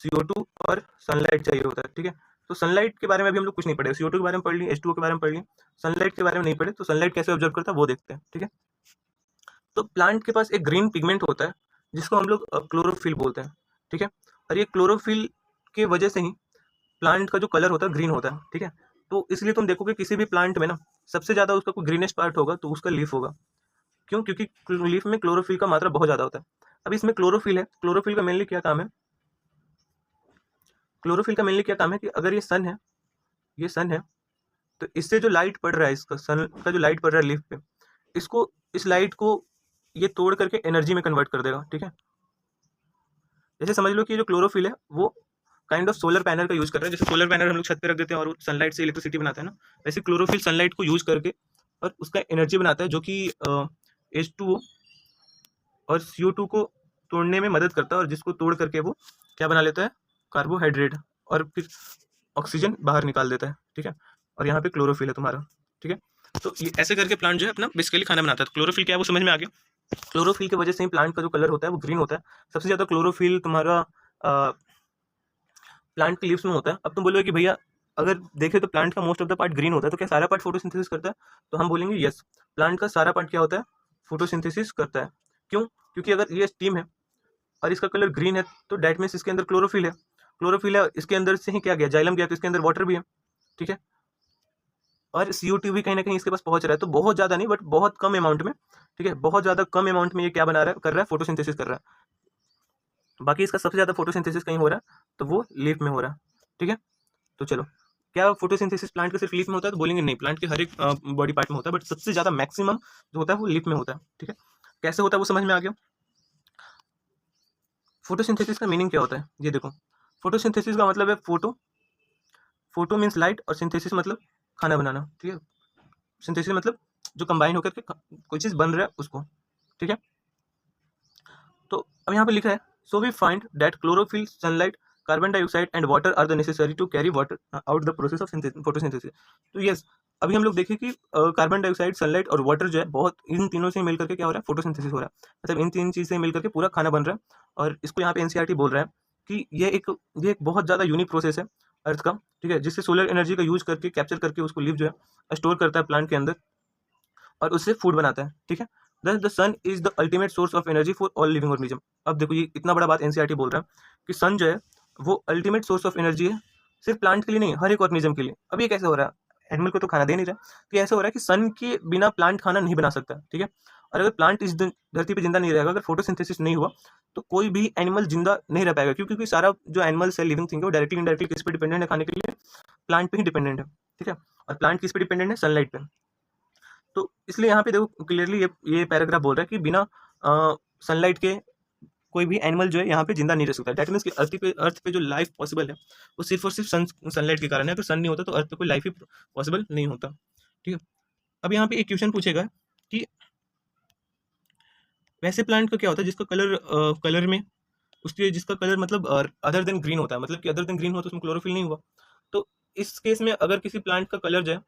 CO2 और सनलाइट चाहिए होता है। ठीक है, तो सनलाइट के बारे में अभी हम लोग कुछ नहीं पढ़े। CO2 के बारे में पढ़ लिए, H2O के बारे में पढ़ लिए, सनलाइट के बारे में नहीं पढ़े। तो सनलाइट कैसे ऑब्जर्व करता है वो देखते हैं। ठीक है, तो प्लांट के पास एक ग्रीन पिगमेंट होता है जिसको हम लोग क्लोरोफिल बोलते हैं। ठीक है, और ये क्लोरोफिल के वजह से ही प्लांट का जो कलर होता है ग्रीन होता है। ठीक है, तो इसलिए तुम देखोगे किसी भी प्लांट में ना, सबसे ज्यादा उसका कोई ग्रीनेस्ट पार्ट होगा तो उसका लीफ होगा। क्यों? क्योंकि लीफ में क्लोरोफिल का मात्रा बहुत ज्यादा होता है। अब इसमें क्लोरोफिल है, क्लोरोफिल का मेनली क्या काम है? क्लोरोफिल का मेनली क्या काम है कि अगर ये सन है, ये सन है, तो इससे जो लाइट पड़ रहा है, इसका सन का जो लाइट पड़ रहा है लीफ पे, इसको, इस लाइट को ये तोड़ करके एनर्जी में कन्वर्ट कर देगा, ठीक है। जैसे समझ लो कि जो क्लोरोफिल है वो काइंड ऑफ सोलर पैनल का यूज कर रहा है। जैसे सोलर पैनल हम लोग छत पे रख देते हैं और सनलाइट से इलेक्ट्रिसिटी बनाते हैं ना, वैसे क्लोरोफिल सनलाइट को यूज करके और उसका एनर्जी बनाता है, जो कि H2O और CO2 को तोड़ने में मदद करता है, और जिसको तोड़ करके वो क्या बना लेता है, कार्बोहाइड्रेट, और फिर ऑक्सीजन बाहर निकाल देता है, ठीक है। और यहाँ पे क्लोरोफिल है तुम्हारा, ठीक है। तो ये ऐसे करके प्लांट जो है अपना बेसिकली खाना बनाता है। तो क्लोरोफिल क्या है वो समझ में आ गया। क्लोरोफिल की वजह से ही प्लांट का जो कलर होता है वो ग्रीन होता है। सबसे ज़्यादा क्लोरोफिल तुम्हारा प्लांट के लीव्स में होता है। अब तुम बोलोगे कि भैया अगर देखें तो प्लांट का most of the part green होता है, तो क्या सारा पार्ट फोटोसिंथेसिस करता है? तो हम बोलेंगे यस, प्लांट का सारा पार्ट क्या होता है, फोटोसिंथेसिस करता है। क्यों? क्योंकि अगर ये स्टीम है और इसका कलर ग्रीन है तो डैट मीन्स इसके अंदर क्लोरोफिल है। क्लोरोफिल है, इसके अंदर से ही क्या गया, जाइलम गया, तो इसके अंदर वाटर भी है, ठीक है। और CO2 भी कहीं ना कहीं इसके पास पहुंच रहा है, तो बहुत ज़्यादा नहीं बट बहुत कम अमाउंट में, ठीक है, बहुत ज़्यादा कम अमाउंट में ये क्या बना रहा है, कर रहा है, फोटोसिंथेसिस कर रहा है। बाकी इसका सबसे ज़्यादा फोटोसिंथेसिस कहीं हो रहा है तो वो लीफ में हो रहा है, ठीक है। तो चलो, क्या फोटोसिंथेसिस प्लांट के सिर्फ लीफ में होता है? तो बोलेंगे नहीं, प्लांट के हर एक बॉडी पार्ट में होता है, बट सबसे ज़्यादा मैक्सिमम जो होता है वो लीफ में होता है, ठीक है। कैसे होता है वो समझ में आ गया। फोटोसिंथेसिस का मीनिंग क्या होता है, ये देखो। फोटोसिंथेसिस का मतलब है फोटो, फोटो मीन्स लाइट, और सिंथेसिस मतलब खाना बनाना, ठीक है। सिंथेसिस मतलब जो कंबाइन होकर के कोई चीज़ बन रहा है उसको, ठीक है। तो अब यहाँ पे लिखा है, so we find that chlorophyll, sunlight, carbon dioxide and water are the necessary to carry water out the process of photosynthesis. तो यस, अभी हम लोग देखें कि कार्बन डाइऑक्साइड, सनलाइट और वाटर जो है, बहुत इन तीनों से मिल करके क्या हो रहा है, फोटोसिंथेसिस हो रहा है। मतलब इन तीन चीज़ से मिल करके पूरा खाना बन रहा है। और इसको यहाँ पे NCERT बोल रहा है कि ये एक बहुत ज़्यादा यूनिक प्रोसेस है अर्थ का, ठीक है, जिससे सोलर एनर्जी का यूज करके, कैप्चर करके उसको लिव जो है स्टोर करता है प्लांट के अंदर, और उससे फूड बनाता है, ठीक है। The sun is the ultimate source of energy for all living organism. अब देखो ये इतना बड़ा बात NCERT बोल रहा है कि सन जो है वो अल्टीमेट सोर्स ऑफ एनर्जी है, सिर्फ प्लांट के लिए नहीं, हर एक ऑर्गेनिज्म के लिए। अब ये कैसे हो रहा है, एनिमल को तो खाना दे नहीं रहा, तो ये ऐसा हो रहा है कि सन के बिना प्लांट खाना नहीं बना सकता, ठीक है। और अगर प्लांट इस धरती पे जिंदा नहीं रहेगा, अगर फोटोसिंथेसिस नहीं हुआ, तो कोई भी एनिमल जिंदा नहीं रह पाएगा। क्योंकि सारा जो एनिमल्स है, लिविंग थिंग है, वो डायरेक्टली इनडायरेक्टली किस पे डिपेंडेंट है खाने के लिए, प्लांट पे ही डिपेंडेंट है, ठीक है। और प्लांट किस पे डिपेंडेंट है, सनलाइट पे। तो इसलिए यहाँ पे देखो क्लियरली ये पैराग्राफ बोल रहा है कि बिना सनलाइट के कोई भी एनिमल जो है यहाँ पे जिंदा नहीं रह सकता। डैट मीन्स कि अर्थ पे जो लाइफ पॉसिबल है वो सिर्फ और सिर्फ सनलाइट के कारण है। अगर सन नहीं होता तो अर्थ पे कोई लाइफ ही पॉसिबल नहीं होता, ठीक है। अब यहाँ पे एक क्वेश्चन पूछेगा कि वैसे प्लांट का क्या होता है जिसका कलर में, उसके जिसका कलर मतलब अदर देन ग्रीन होता है, मतलब कि अदर देन ग्रीन हो तो उसमें क्लोरोफिल नहीं हुआ। तो इस केस में अगर किसी प्लांट का कलर जो है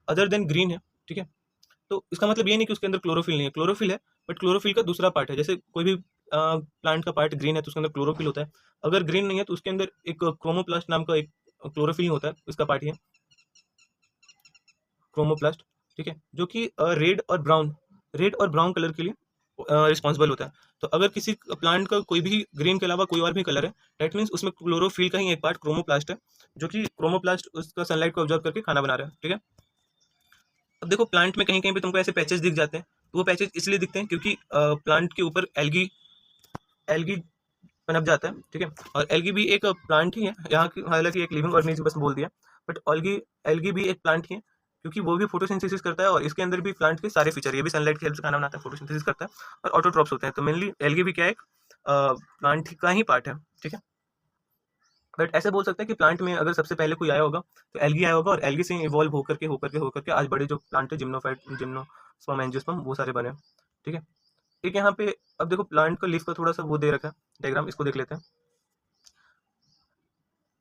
अदर देन ग्रीन है, ठीक है, तो इसका मतलब ये नहीं कि उसके अंदर क्लोरोफिल नहीं है, क्लोरोफिल है, बट क्लोरोफिल का दूसरा पार्ट है। जैसे कोई भी प्लांट का पार्ट ग्रीन है तो उसके अंदर क्लोरोफिल होता है। अगर ग्रीन नहीं है तो उसके अंदर एक क्रोमोप्लास्ट नाम का एक क्लोरोफिल होता है, उसका पार्ट ही है क्रोमोप्लास्ट, ठीक है, जो कि रेड और ब्राउन कलर के लिए रिस्पॉन्सिबल होता है। तो अगर किसी प्लांट का कोई भी ग्रीन के अलावा कोई और भी कलर है, डेट मीन्स उसमें क्लोरोफिल का ही एक पार्ट क्रोमोप्लास्ट है, जो कि क्रोमोप्लास्ट उसका सनलाइट को ऑब्जर्व करके खाना बना रहा है, ठीक है। अब देखो प्लांट में कहीं कहीं पे तुमको ऐसे पैचेस दिख जाते हैं, तो वो पैचेस इसलिए दिखते हैं क्योंकि प्लांट के ऊपर एल्गी एल्गी पनप जाता है, ठीक है। और एल्गी भी एक प्लांट ही है, यहाँ की हालांकि एक लिविंग ऑर्गेनिज्म बस बोल दिया, बट एल्गी एल्गी भी एक प्लांट ही है, क्योंकि वो भी फोटोसिंथेसिस करता है, और इसके अंदर भी प्लांट के सारे फीचर, ये भी सनलाइट की हेल्प से खाना बनाता है, फोटोसिंथेसिस करता है, और ऑटोट्रॉप्स होते हैं। तो मेनली एल्गी भी क्या है, एक प्लांट का ही पार्ट है, ठीक है। बट ऐसे बोल सकते हैं कि प्लांट में अगर सबसे पहले कोई आया होगा तो एल्गी आया होगा, और एल्गी से इवॉल्व होकर के आज बड़े जो प्लांट है, जिम्नोफाइट, जिम्नोस्पर्म, एंजियोस्पर्म, वो सारे बने, ठीक है। एक यहाँ पे अब देखो प्लांट का लीफ का थोड़ा सा वो दे रखा है डायग्राम, इसको देख लेते हैं।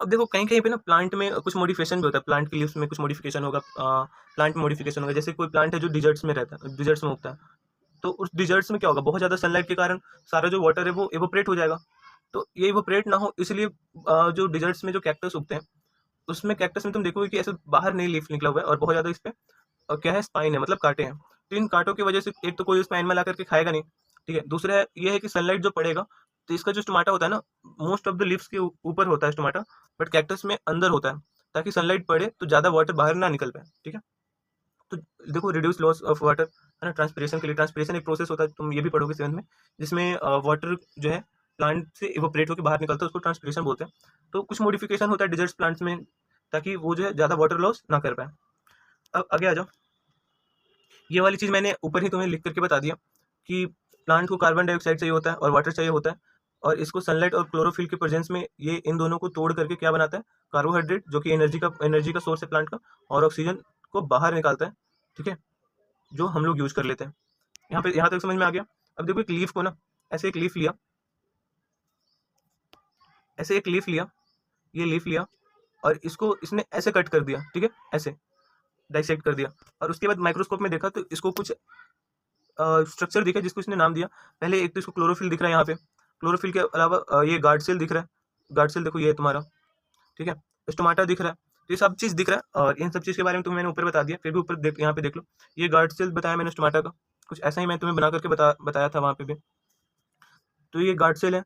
अब देखो कहीं कहीं पे ना प्लांट में कुछ मॉडिफिकेशन भी होता है, प्लांट के लीव्स में कुछ मॉडिफिकेशन होगा, प्लांट में मॉडिफिकेशन होगा। जैसे कोई प्लांट है जो डिजर्ट्स में रहता है, डिजर्ट्स में उगता है, तो उस डिजर्ट्स में क्या होगा, बहुत ज़्यादा सनलाइट के कारण सारा जो वाटर है वो इवोपरेट हो जाएगा। तो ये इवोपरेट ना हो इसलिए जो डिजर्ट्स में जो कैक्टस उगते हैं, उसमें कैक्टस में तुम देखोगे कि ऐसे बाहर नहीं लीफ निकला हुआ है, और बहुत ज़्यादा इस पे क्या है, स्पाइन है, मतलब कांटे हैं। तो इन कांटों की वजह से एक तो कोई उसमें एनिमल आकर के खाएगा नहीं, ठीक है। दूसरा ये है कि सनलाइट जो पड़ेगा, तो इसका जो स्टोमाटा होता है ना, मोस्ट ऑफ द लीव्स के ऊपर होता है स्टोमाटा, बट कैक्टस में अंदर होता है, ताकि सनलाइट पड़े तो ज़्यादा वाटर बाहर ना निकल पाए, ठीक है। तो देखो रिड्यूस लॉस ऑफ वाटर है ना, ट्रांसपिरेशन के लिए, ट्रांसपिरेशन एक प्रोसेस होता है, तुम ये भी पढ़ोगे 7th में, जिसमें वाटर जो है प्लांट से इवोपरेट होकर बाहर निकलता है, उसको ट्रांसपिरेशन बोलते हैं। तो कुछ मॉडिफिकेशन होता है डिजर्ट्स प्लांट्स में, ताकि वो जो है ज़्यादा वाटर लॉस ना कर पाए। अब आगे आ जाओ। ये वाली चीज़ मैंने ऊपर ही तुम्हें लिख करके बता दिया कि प्लांट को कार्बन डाइऑक्साइड चाहिए होता है और वाटर चाहिए होता है, और इसको सनलाइट और क्लोरोफिल के प्रेजेंस में ये इन दोनों को तोड़ करके क्या बनाता है, कार्बोहाइड्रेट, जो कि एनर्जी का सोर्स है प्लांट का, और ऑक्सीजन को बाहर निकालता है, ठीक है, जो हम लोग यूज कर लेते हैं। यहाँ तक समझ में आ गया। अब देखो एक लीफ को ना, ऐसे एक लीफ लिया, ये लीफ लिया और इसको इसने ऐसे कट कर दिया, ठीक है, ऐसे डाइसेक्ट कर दिया, और उसके बाद माइक्रोस्कोप में देखा तो इसको कुछ स्ट्रक्चर दिखा जिसको इसने नाम दिया। पहले एक तो इसको क्लोरोफिल दिख रहा है यहाँ पे, क्लोरोफिल के अलावा ये गार्ड सेल दिख रहा है, गार्ड सेल देखो ये तुम्हारा, ठीक है, स्टोमाटा दिख रहा है, तो ये सब चीज़ दिख रहा है, और इन सब चीज़ के बारे में तुम्हें मैंने ऊपर बता दिया। फिर भी ऊपर देख, यहाँ पे देख लो, ये गार्ड सेल बताया मैंने स्टोमाटा का, कुछ ऐसा ही मैं तुम्हें बना करके बताया था वहाँ पे भी। तो ये गार्ड सेल है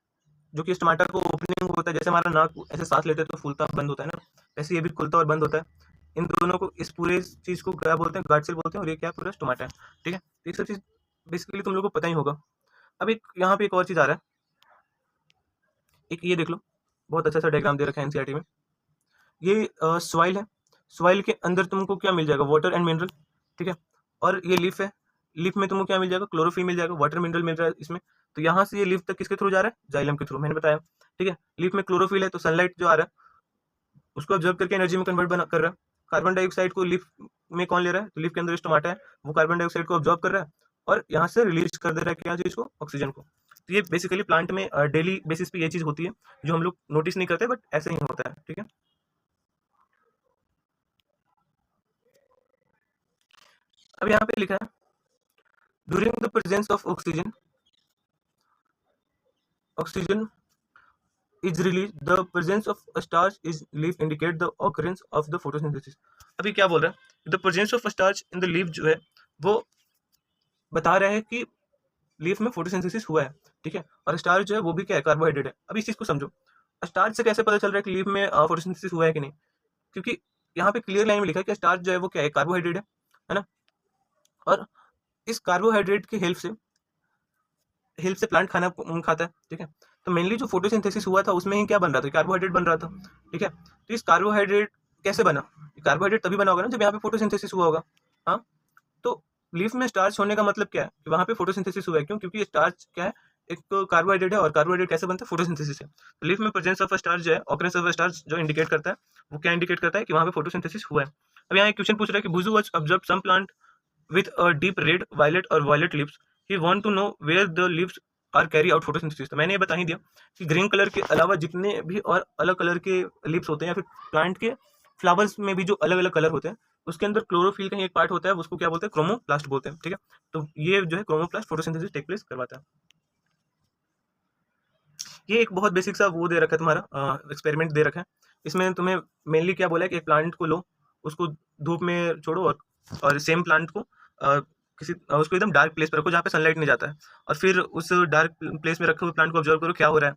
जो कि स्टोमाटा को ओपनिंग होता है, जैसे हमारा नाक ऐसे सांस लेते हैं तो फूलता बंद होता है ना, वैसे ये भी खुलता और बंद होता है। इन दोनों को, इस पूरे चीज़ को क्या बोलते हैं, गार्ड सेल बोलते हैं, और ये क्या पूरा स्टोमाटा है, ठीक है। तो ये सब चीज़ बेसिकली तुम लोगों को पता ही होगा। अब एक यहाँ पे एक और चीज़ आ रहा है, एक ये देख लो, बहुत अच्छा सा डायग्राम दे रखा है एनसीईआरटी में। ये सॉइल है, सॉइल के अंदर तुमको क्या मिल जाएगा, वाटर एंड मिनरल, ठीक है, और ये लीफ है, लीफ में तुमको क्या मिल जाएगा, क्लोरोफिल मिल जाएगा, वाटर मिनरल मिल रहा है इसमें। तो यहाँ से ये लीफ तक किसके थ्रू जा रहा है, जाइलम के थ्रू, मैंने बताया, ठीक है। लीफ में क्लोरोफिल है तो सनलाइट जो आ रहा है उसको ऑब्जर्व करके एनर्जी में कन्वर्ट कर रहा है। कार्बन डाइऑक्साइड को लीफ में कौन ले रहा है, तो लीफ के अंदर स्टोमाटा है, वो कार्बन डाइऑक्साइड को ऑब्जर्व कर रहा है और यहाँ से रिलीज कर दे रहा है क्या चीज़ को, ऑक्सीजन को। तो ये बेसिकली प्लांट में डेली बेसिस पे ये चीज़ होती है जो हम लोग नोटिस नहीं करते, बट ऐसे ही होता है, ठीक है। अब यहाँ पे लिखा है during the presence of oxygen is released, the presence of a starch is leaf indicate the occurrence of the photosynthesis। अभी क्या बोल रहा है, the presence of a starch in the leaf जो है वो बता रहा है कि लीफ में फोटोसिंथेसिस हुआ है, ठीक है, और स्टार्च जो है वो भी क्या है, कार्बोहाइड्रेट है। अब इस चीज को समझो, स्टार्च से कैसे पता चल रहा है कि लीफ में फोटोसिंथेसिस हुआ है कि नहीं, क्योंकि यहाँ पे क्लियर लाइन में लिखा है कि स्टार्च जो है वो क्या है, कार्बोहाइड्रेट है ना, और इस कार्बोहाइड्रेट की हेल्प से प्लांट खाना खाता है, ठीक है। तो मेनली जो फोटोसिंथेसिस हुआ था उसमें ही क्या बन रहा था, कार्बोहाइड्रेट बन रहा था, ठीक है। तो इस कार्बोहाइड्रेट कैसे बना, कार्बोहाइड्रेट तभी बना होगा ना जब यहाँ पे फोटोसिंथेसिस हुआ होगा। हाँ, तो लीफ में स्टार्च होने का मतलब क्या है कि वहाँ पे फोटोसिंथेसिस हुआ है, क्यों, क्योंकि स्टार्च क्या है, एक कार्बोहाइड्रेट है, और कार्बोहाइड्रेट कैसे बनता है, फोटोसिंथेसिस से। तो लीफ में प्रेजेंस ऑफ स्टार्च जो है, ऑकरेंस ऑफ स्टार्च जो इंडिकेट करता है, वो क्या इंडिकेट करता है कि वहाँ पे फोटोसिंथेसिस हुआ है। अब यहाँ एक क्वेश्चन पूछ रहा है कि बुजू was observe some plant with a deep red, violet or violet leaves. He want to know where the leaves are carry out photosynthesis। तो मैंने ये बता ही दिया कि ग्रीन कलर के अलावा जितने भी और अलग कलर के लीव्स होते हैं, या फिर प्लांट के फ्लावर्स में भी जो अलग अलग कलर होते हैं, उसके अंदर क्लोरोफिल का ही एक पार्ट होता है, उसको क्या बोलते हैं, क्रोमोप्लास्ट बोलते हैं, ठीक है। तो ये जो है क्रोमोप्लास्ट फोटोसिंथेसिस टेक प्लेस करवाता है। ये एक बहुत बेसिक सा वो दे रखा है तुम्हारा, एक्सपेरिमेंट दे रखा है। इसमें तुम्हें मेनली क्या बोला है कि एक प्लांट को लो, उसको धूप में छोड़ो, और सेम प्लांट को उसको एकदम डार्क प्लेस पर रखो जहाँ पे सनलाइट नहीं जाता है, और फिर उस डार्क प्लेस में रखे हुए प्लांट को ऑब्जर्व करो क्या हो रहा है,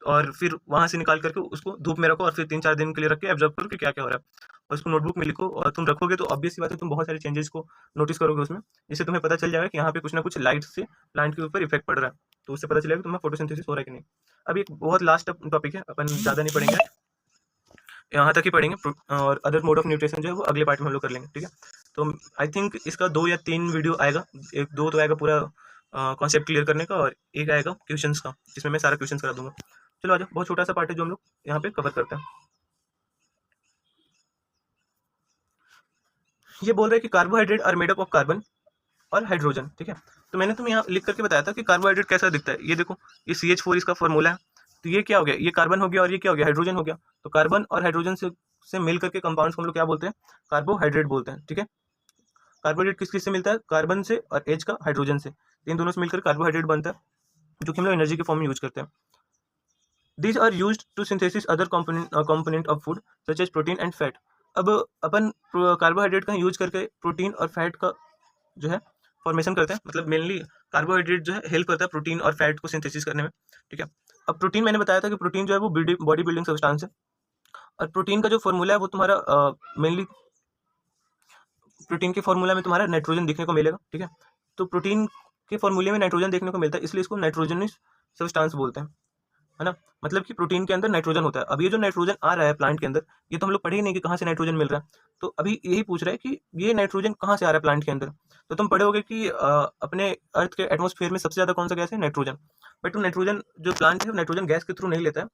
और फिर वहाँ से निकाल करके उसको धूप में रखो, और फिर 3-4 दिन के लिए रख के ऑब्जर्व करो कि क्या क्या हो रहा है, और उसको नोटबुक में लिखो, और तुम रखोगे तो ऑब्वियस सी बात है तुम बहुत सारे चेंजेस को नोटिस करोगे उसमें, जिससे तुम्हें पता चल जाएगा कि यहाँ पे कुछ ना कुछ लाइट से प्लांट के ऊपर इफेक्ट पड़ रहा है, तो उससे पता चलेगा कि तुम्हें फोटोसिंथेसिस हो रहा है कि नहीं। अब एक बहुत लास्ट टॉपिक है, अपन ज़्यादा नहीं पढ़ेंगे, यहाँ तक ही पढ़ेंगे, और अदर मोड ऑफ न्यूट्रिशन जो है वो अगले पार्ट में हम लोग कर लेंगे, ठीक है। तो आई थिंक इसका 2 या 3 वीडियो आएगा, एक दो तो आएगा पूरा कॉन्सेप्ट क्लियर करने का, और एक आएगा क्वेश्चंस का, जिसमें मैं सारा क्वेश्चंस करा दूंगा। चलो आ जाओ, बहुत छोटा सा पार्ट है जो हम लोग यहाँ पे कवर करते हैं। ये बोल रहे हैं कि carbohydrate are made up of carbon और हाइड्रोजन, ठीक है। तो मैंने तुम्हें यहाँ लिख करके बताया था कि कार्बोहाइड्रेट कैसा दिखता है, ये देखो, ये CH4 इसका फॉर्मूला है, तो ये क्या हो गया, ये कार्बन हो गया, और ये क्या हो गया, हाइड्रोजन हो गया। तो कार्बन और हाइड्रोजन से मिल करके कंपाउंड्स को हम लोग क्या बोलते हैं, कार्बोहाइड्रेट बोलते हैं, ठीक है। कार्बोहाइड्रेट किस किस से मिलता है, कार्बन से और H का हाइड्रोजन से, इन दोनों से मिलकर कार्बोहाइड्रेट बनता है, जो कि हम लोग एनर्जी के फॉर्म में यूज करते हैं। These are used to synthesis other component of food such as protein and fat। अब अपन कार्बोहाइड्रेट का यूज करके प्रोटीन और फैट का जो है फॉर्मेशन करते हैं, मतलब मेनली कार्बोहाइड्रेट जो है हेल्प करता है प्रोटीन और फैट को सिंथेसिस करने में, ठीक है। अब प्रोटीन मैंने बताया था कि प्रोटीन जो है वो बॉडी बिल्डिंग सब्सटेंस है, और प्रोटीन का जो फॉर्मूला है वो तुम्हारा मेनली प्रोटीन के फॉर्मूला में तुम्हारा नाइट्रोजन देखने को मिलेगा, ठीक है। तो प्रोटीन के फॉर्मूले में नाइट्रोजन देखने को मिलता है, इसलिए इसको नाइट्रोजनस सब्सटेंस बोलते हैं, है ना। मतलब कि प्रोटीन के अंदर नाइट्रोजन होता है। अब ये जो नाइट्रोजन आ रहा है प्लांट के अंदर, ये तो हम लोग पढ़े ही नहीं कि कहाँ से नाइट्रोजन मिल रहा है, तो अभी यही पूछ रहा है कि ये नाइट्रोजन कहाँ से आ रहा है प्लांट के अंदर। तो तुम पढ़े होगे कि अपने अर्थ के एटमॉस्फेयर में सबसे ज़्यादा कौन सा गैस है, नाइट्रोजन। बट वो नाइट्रोजन जो प्लांट है वो नाइट्रोजन गैस के थ्रू नहीं लेता है,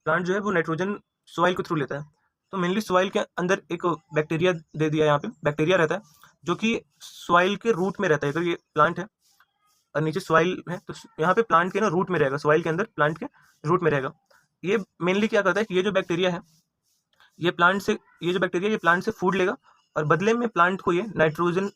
प्लांट जो है वो नाइट्रोजन सॉइल के थ्रू लेता है। तो मेनली सॉइल के अंदर एक बैक्टीरिया दे दिया है, यहाँ पे बैक्टीरिया रहता है जो कि सॉइल के रूट में रहता है। अगर ये प्लांट है और नीचे सॉइल है तो यहाँ पे प्लांट के ना रूट में रहेगा, सॉइल के अंदर प्लांट के रूट में रहेगा। ये मेनली क्या करता है कि ये जो बैक्टीरिया है ये प्लांट से, ये जो बैक्टीरिया ये प्लांट से फूड लेगा और बदले में प्लांट को ये नाइट्रोजन